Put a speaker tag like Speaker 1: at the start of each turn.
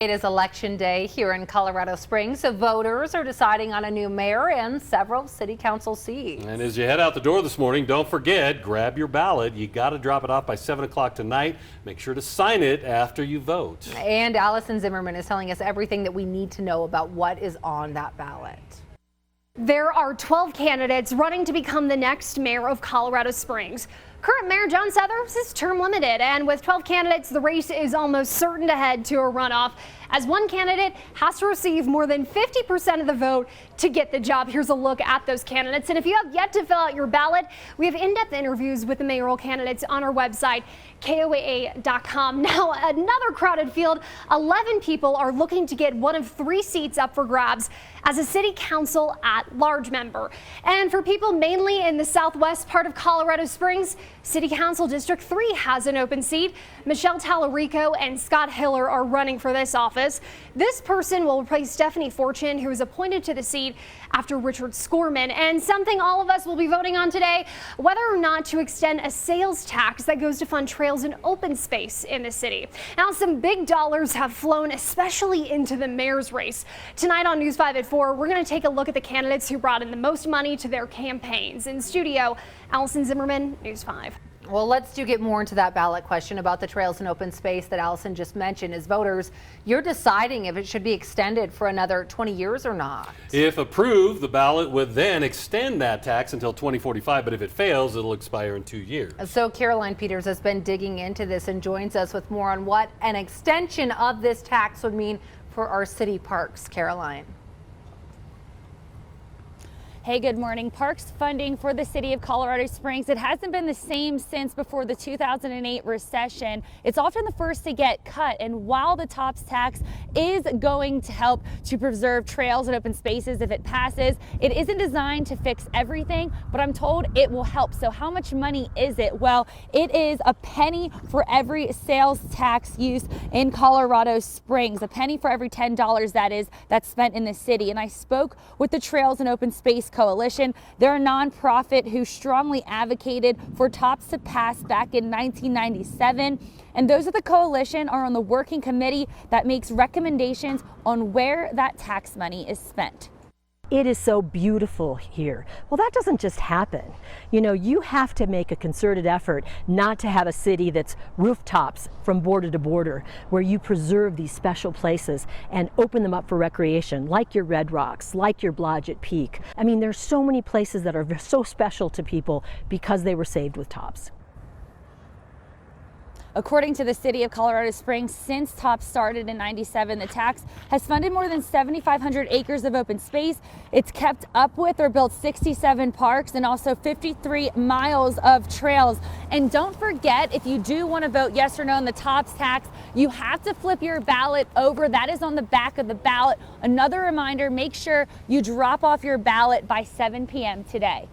Speaker 1: It is election day here in Colorado Springs, so voters are deciding on a new mayor and several city council seats.
Speaker 2: And as you head out the door this morning, don't forget, grab your ballot. You got to drop it off by 7 o'clock tonight. Make sure to sign it after you vote.
Speaker 1: And Allison Zimmerman is telling us everything that we need to know about what is on that ballot.
Speaker 3: There are 12 candidates running to become the next mayor of Colorado Springs. Current Mayor John Suthers is term limited, and with 12 candidates, the race is almost certain to head to a runoff, as one candidate has to receive more than 50% of the vote to get the job. Here's a look at those candidates, and if you have yet to fill out your ballot, we have in-depth interviews with the mayoral candidates on our website, KOAA.com. Now, another crowded field, 11 people are looking to get one of 3 seats up for grabs as a city council at-large member. And for people mainly in the southwest part of Colorado Springs, City Council District 3 has an open seat. Michelle Tallarico and Scott Hiller are running for this office. This person will replace Stephanie Fortune, who was appointed to the seat after Richard Scorman. And something all of us will be voting on today, whether or not to extend a sales tax that goes to fund trails and open space in the city. Now, some big dollars have flown, especially into the mayor's race. Tonight on News 5 at 4, we're going to take a look at the candidates who brought in the most money to their campaigns. In studio, Allison Zimmerman, News 5.
Speaker 1: Well, let's get more into that ballot question about the trails and open space that Allison just mentioned. As voters, you're deciding if it should be extended for another 20 years or not.
Speaker 2: If approved, the ballot would then extend that tax until 2045, but if it fails, it'll expire in 2 years.
Speaker 1: So Caroline Peters has been digging into this and joins us with more on what an extension of this tax would mean for our city parks. Caroline.
Speaker 4: Hey, good morning. Parks funding for the city of Colorado Springs, it hasn't been the same since before the 2008 recession. It's often the first to get cut, and while the TOPS tax is going to help to preserve trails and open spaces if it passes, it isn't designed to fix everything, but I'm told it will help. So how much money is it? Well, it is a penny for every sales tax used in Colorado Springs, a penny for every $10 that's spent in the city. And I spoke with the Trails and Open Space Coalition. They're a nonprofit who strongly advocated for TOPS to pass back in 1997. And those of the coalition are on the working committee that makes recommendations on where that tax money is spent.
Speaker 5: It is so beautiful here. Well, that doesn't just happen. You know, you have to make a concerted effort not to have a city that's rooftops from border to border, where you preserve these special places and open them up for recreation, like your Red Rocks, like your Blodgett Peak. I mean, there's so many places that are so special to people because they were saved with TOPS.
Speaker 4: According to the city of Colorado Springs, since TOPS started in '97, the tax has funded more than 7,500 acres of open space. It's kept up with or built 67 parks and also 53 miles of trails. And don't forget, if you do want to vote yes or no on the TOPS tax, you have to flip your ballot over. That is on the back of the ballot. Another reminder, make sure you drop off your ballot by 7 p.m. today.